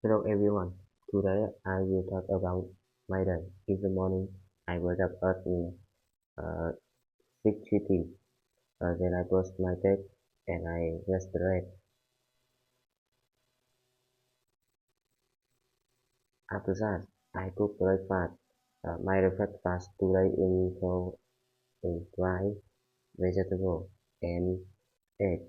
Hello everyone. Today I will talk about my day. In the morning, I wake up at uh, 6:30. Then I brush my teeth and I rest. After that, I cook breakfast. My breakfast today includes rice, vegetable, and egg.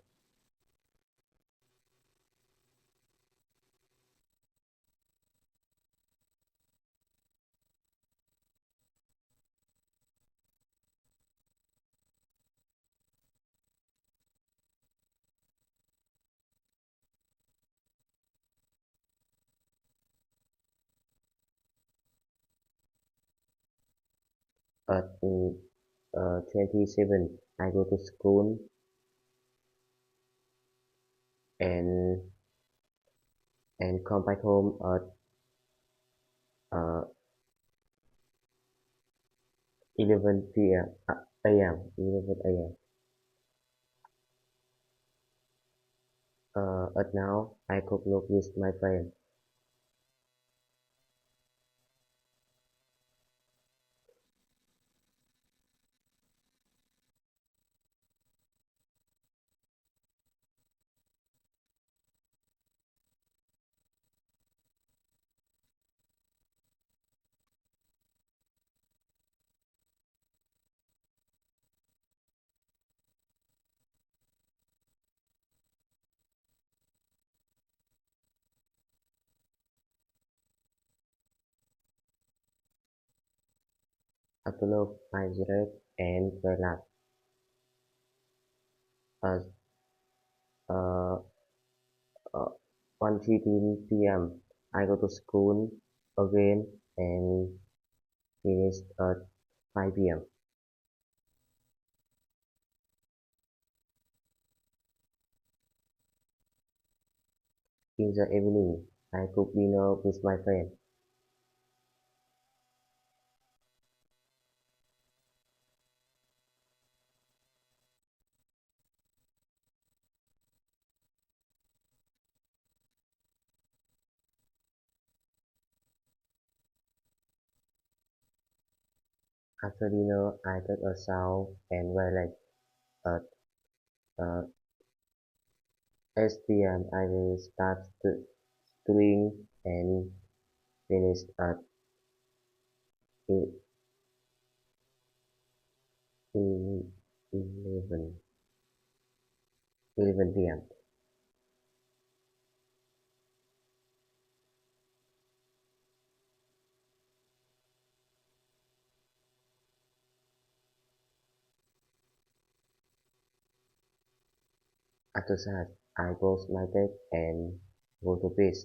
At 27, I go to school and come back home at uh, 11 p.m. a.m. 11 a.m. At now, I could not with my friend. Afternoon, I direct and relax. At uh, uh, 1:15 p.m., I go to school again and finish at 5 p.m. In the evening, I cook dinner with my friend. After dinner, I take a shower and relax. At uh, 8 p.m., I will start studying and finish at 11, 11 p.m. After that, I brush my teeth and go to bed.